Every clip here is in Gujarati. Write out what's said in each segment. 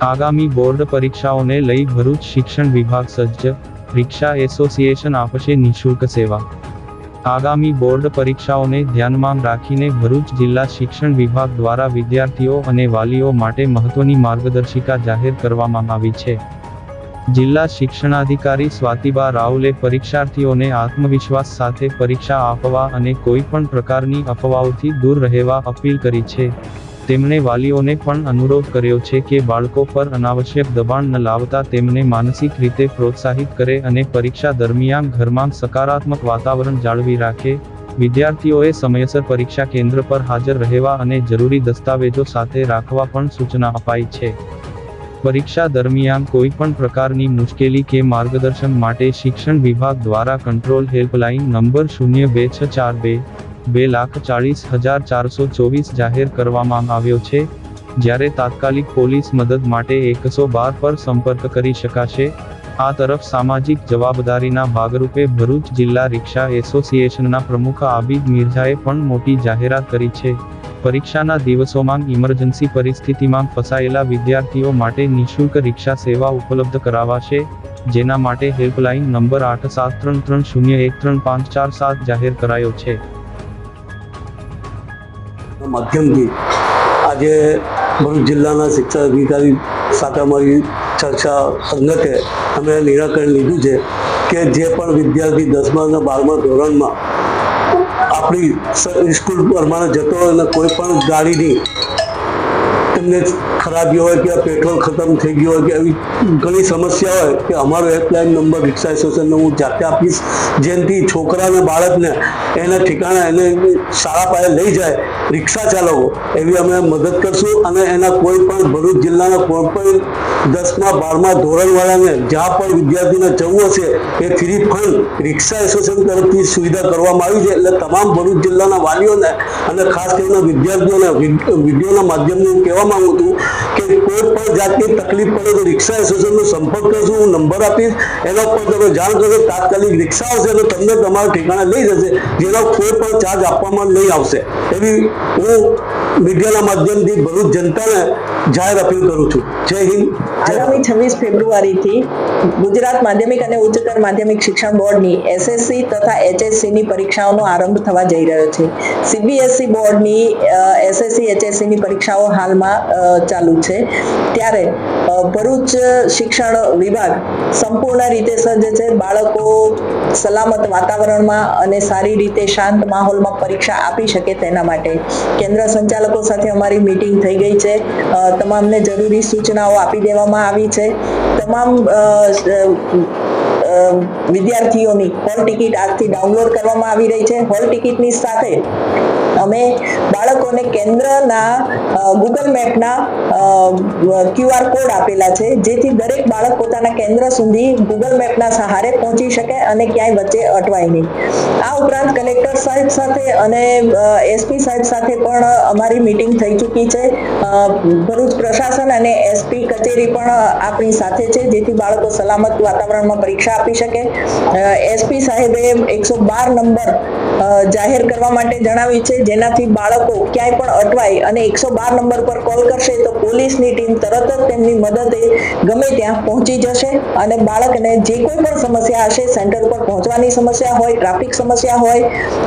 આગામી બોર્ડ પરીક્ષાઓને લઈ ભરૂચ શિક્ષણ વિભાગ સજ્જ, રિક્ષા એસોસિએશન આપશે નિઃશુલ્ક સેવા। આગામી બોર્ડ પરીક્ષાઓને ધ્યાનમાં રાખીને ભરૂચ જિલ્લા શિક્ષણ વિભાગ દ્વારા વિદ્યાર્થીઓ અને વાલીઓ માટે મહત્વની માર્ગદર્શિકા જાહેર કરવામાં આવી છે। જિલ્લા શિક્ષણાધિકારી સ્વાતિબા રાઉલે પરીક્ષાર્થીઓને આત્મવિશ્વાસ સાથે પરીક્ષા આપવા અને કોઈ પણ પ્રકારની અફવાઓથી દૂર રહેવા અપીલ કરી છે। તેમણે વાલીઓને પણ અનુરોધ કર્યો છે કે બાળકો પર અનાવશ્યક દબાણ ન લાવતા તેમને માનસિક રીતે પ્રોત્સાહિત કરે અને પરીક્ષા દરમિયાન ઘરમાં સકારાત્મક વાતાવરણ જાળવી રાખે। વિદ્યાર્થીઓએ સમયસર પરીક્ષા કેન્દ્ર પર હાજર રહેવા અને જરૂરી દસ્તાવેજો સાથે રાખવા પણ સૂચના અપાઈ છે। પરીક્ષા દરમિયાન કોઈ પણ પ્રકારની મુશ્કેલી કે માર્ગદર્શન માટે શિક્ષણ વિભાગ દ્વારા કંટ્રોલ હેલ્પલાઇન નંબર 0242240424 જાહેર કરવામાં આવ્યો છે, જ્યારે તાત્કાલિક પોલીસ મદદ માટે 112 પર સંપર્ક કરી શકાશે। આ તરફ સામાજિક જવાબદારીના ભાગરૂપે ભરૂચ જિલ્લા રિક્ષા એસોસિએશનના પ્રમુખ આબિદ મિર્ઝાએ પણ મોટી જાહેરાત કરી છે। પરીક્ષાના દિવસોમાં ઇમરજન્સી પરિસ્થિતિમાં ફસાયેલા વિદ્યાર્થીઓ માટે નિઃશુલ્ક રિક્ષા સેવા ઉપલબ્ધ કરાવાશે, જેના માટે હેલ્પલાઇન નંબર 8733013547 જાહેર કરાયો છે। માધ્યમથી આજે ભરૂચ જિલ્લાના શિક્ષણ અધિકારી સાથે અમારી ચર્ચા અંગતે અમે નિરાકરણ લીધું છે કે જે પણ વિદ્યાર્થી 10મા અને 12મા ધોરણમાં આપણી સ્કૂલ પ્રમાણે જતો હોય અને કોઈ પણ ગાડીની તેમને ખરાબી હોય કે પેટ્રોલ ખતમ થઈ ગયું હોય કે એવી ઘણી સમસ્યા હોય કે અમારો હેલ્પલાઇન નંબર રિક્ષા એસોસિએશનનો હું જાતે આપીશ, જેનાથી છોકરાને બાળકને એના ઠેકાણા એને શાળા પાસે લઈ જાય રિક્ષા ચાલકો એવી અમે મદદ કરશું। અને એના કોઈ પણ ભરૂચ જિલ્લાના કોઈ પણ 10મા 12મા ધોરણવાળાને જ્યાં પણ વિદ્યાર્થીને જવું હશે એ ફ્રી ફંડ રિક્ષા એસોસિએશન તરફથી સુવિધા કરવામાં આવી છે। એટલે તમામ ભરૂચ જિલ્લાના વાલીઓને અને ખાસ કરીને વિદ્યાર્થીઓને વિડીયોના માધ્યમથી હું કહેવા માંગુ છું કે કોઈ પણ જાતની તકલીફ પડે તો રિક્ષા એસોસિએશનનો સંપર્ક કરશું, હું નંબર આપીશ, એના ઉપર તમે જાણ કરશો, તાત્કાલિક રિક્ષા આવશે તો તમને તમારા ઠેકાણે લઈ જશે, જેનો કોઈ પણ ચાર્જ આપવામાં નહીં આવશે। એવી હું મીડિયાના માધ્યમથી ભરૂચ જનતાને જાહેર અપીલ કરું છું। જય હિન્દ। આગામી 26 ફેબ્રુઆરીથી ગુજરાત માધ્યમિક અને ઉચ્ચતર માધ્યમિક શિક્ષણ બોર્ડની એસએસસી તથા એચએસસીની પરીક્ષાઓનો આરંભ થવા જઈ રહ્યો છે। સીબીએસઈ બોર્ડની એસએસસી એચએસસીની પરીક્ષાઓ હાલમાં ચાલુ છે, ત્યારે ભરૂચ શિક્ષણ વિભાગ સંપૂર્ણ રીતે સજ્જ છે। બાળકો સલામત વાતાવરણમાં અને સારી રીતે શાંત માહોલમાં પરીક્ષા આપી શકે તેના માટે કેન્દ્ર સંચાલકો સાથે અમારી મીટિંગ થઈ ગઈ છે। તમામને જરૂરી સૂચનાઓ આપી દેવામાં આવી છે। તમામ વિદ્યાર્થીઓની હોલ ટિકિટ આજથી ડાઉનલોડ કરવામાં આવી રહી છે। હોલ ટિકિટની સાથે અમે બાળકોને કેન્દ્રના ગૂગલ મેપના QR કોડ આપેલા છે, જેથી દરેક બાળક પોતાના કેન્દ્ર સુધી ગૂગલ મેપના સહારે પહોંચી શકે અને ક્યાંય વચ્ચે અટવાય નહીં। આ ઉપરાંત કલેક્ટર સાહેબ સાથે અને એસપી સાહેબ સાથે પણ અમારી મીટિંગ થઈ ચૂકી છે। ભરૂચ પ્રશાસન અને એસપી કચેરી પણ આપણી સાથે છે, જેથી બાળકો સલામત વાતાવરણમાં પરીક્ષા આપી શકે। એસપી સાહેબે 112 નંબર જાહેર કરવા માટે જણાવ્યું છે, જેનાથી બાળકો ક્યાંય પણ અટવાય અને 112 નંબર પર કોલ કરશે તો પોલીસની ટીમ તરત જ તેમની મદદે ગમે ત્યાં પહોંચી જશે અને બાળકને જે કોઈ પણ સમસ્યા હશે, સેન્ટર પર પહોંચવાની સમસ્યા હોય, ટ્રાફિક સમસ્યા હોય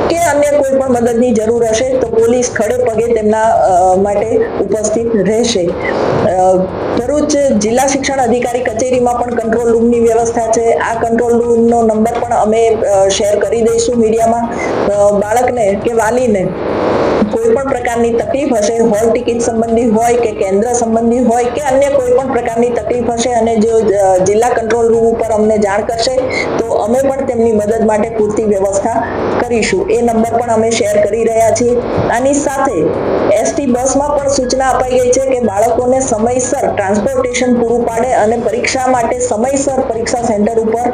કે અન્ય કોઈ પણ મદદની જરૂર હશે તો પોલીસ ખડે પગે તેમના માટે ઉપસ્થિત રહેશે। ભરૂચ જિલ્લા શિક્ષણ અધિકારી કચેરીમાં પણ કંટ્રોલ રૂમની વ્યવસ્થા છે। આ કંટ્રોલ રૂમનો નંબર પણ અમે શેર કરી દઈશું મીડિયામાં। બાળકને કે વાલીને કોઈ પણ પ્રકારની તકલીફ હશે, હોલ ટિકિટ સંબંધી હોય કે કેન્દ્ર સંબંધી હોય કે અન્ય કોઈ પણ પ્રકારની તકલીફ હશે અને જો જિલ્લા કંટ્રોલ રૂમ ઉપર અમને જાણ કરશે તો અમે પણ તેમની મદદ માટે પૂરતી વ્યવસ્થા કરીશું। એ નંબર પણ અમે શેર કરી રહ્યા છીએ। આની સાથે એસટી બસમાં પણ સૂચના અપાઈ ગઈ છે કે બાળકોને સમયસર ટ્રાન્સપોર્ટેશન પૂરું પાડે અને પરીક્ષા માટે સમયસર પરીક્ષા સેન્ટર ઉપર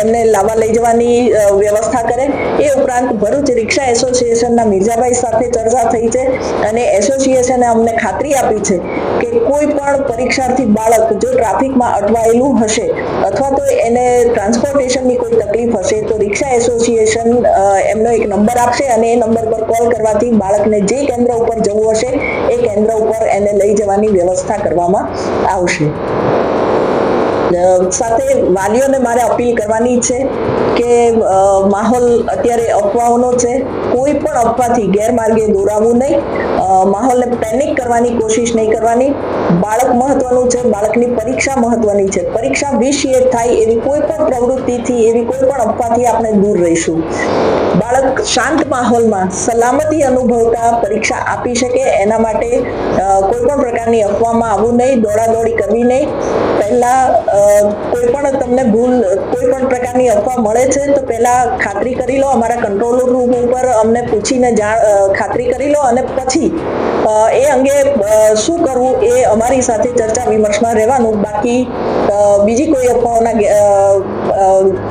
એમને લાવવા લઈ જવાની વ્યવસ્થા કરે। એ ઉપરાંત ભરૂચ રિક્ષા એસોસિએશનના મિર્ઝાભાઈ સાથે ચર્ચા થઈ છે અને એસોસિએશને અમને ખાતરી આપી છે કે કોઈ પણ પરીક્ષાર્થી બાળક જો ટ્રાફિકમાં અટવાયેલું હશે અથવા તો એને ટ્રાન્સપોર્ટેશનની કોઈ તકલીફ હશે તો રિક્ષા એસોસિએશન એમનો એક નંબર આપશે અને એ નંબર પર કોલ કરવાથી બાળકને જે કેન્દ્ર ઉપર જવું હશે એ કેન્દ્ર ઉપર એને લઈ જવાની વ્યવસ્થા કરવામાં આવશે. સાથે વાલીઓને મારે અપીલ કરવાની છે કે માહોલ અત્યારે અફવાઓનો છે, કોઈ પણ અફવાથી ગેરમાર્ગે દોરાવવું નહીં, માહોલને પેનિક કરવાની કોશિશ નહીં કરવાની. બાળક મહત્વનું છે, બાળકની પરીક્ષા મહત્વની છે. પરીક્ષા વિશિએટ થાય એવી કોઈ પણ પ્રવૃત્તિથી, એવી કોઈ પણ અફવાથી આપણે દૂર રહીશું. બાળક શાંત માહોલમાં સલામતી અનુભવતા પરીક્ષા આપી શકે એના માટે કોઈ પણ પ્રકારની અફવામાં આવવું નહીં, દોડાદોડી કરવી નહીં. પહેલા કોઈ પણ તમને કોઈ પણ પ્રકારની અફવા મળે છે તો પહેલા ખાતરી કરી લો, અમારા કંટ્રોલ રૂમ ઉપર અમને પૂછીને ખાતરી કરી લો અને પછી એ અંગે શું કરવું એ અમારી સાથે ચર્ચા વિમર્શમાં રહેવાનું. બાકી બીજી કોઈ અફવાઓના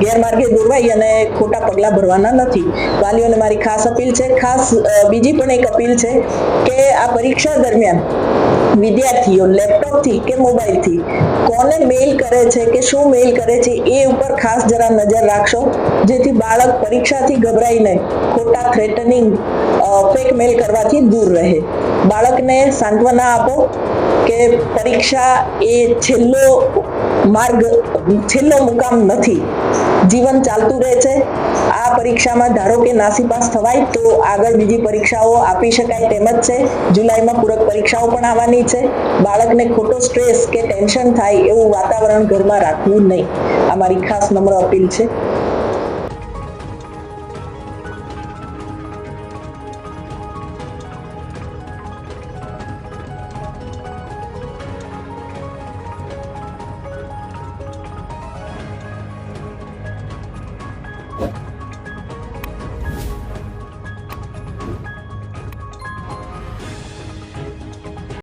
ગેરમાર્ગે દોરવાઈ અને ખોટા પગલાં ભરવાના નથી. વાલીઓને મારી ખાસ અપીલ છે. ખાસ બીજી પણ એક અપીલ છે કે આ પરીક્ષા દરમિયાન વિદ્યાર્થીઓ લેપટોપથી કે મોબાઈલથી કોને મેઇલ કરે છે કે શું મેઇલ કરે છે એ ઉપર ખાસ જરા નજર રાખશો, જેથી બાળક પરીક્ષાથી ગભરાઈને ખોટા થ્રેટનિંગ ફેક મેલ કરવાથી દૂર રહે. બાળકને સાંત્વના આપો કે પરીક્ષા એ છેલ્લો મુકામ નથી, જીવન ચાલતું રહે છે. આ પરીક્ષામાં ધારો કે નાસીપાસ થવાય તો આગળ બીજી પરીક્ષાઓ આપી શકાય તેમ જ છે. જુલાઈમાં પૂરક પરીક્ષાઓ પણ આવવાની છે. બાળકને ખોટો સ્ટ્રેસ કે ટેન્શન થાય એવું વાતાવરણ ઘરમાં રાખવું નહીં. આ મારી ખાસ નમ્ર અપીલ છે.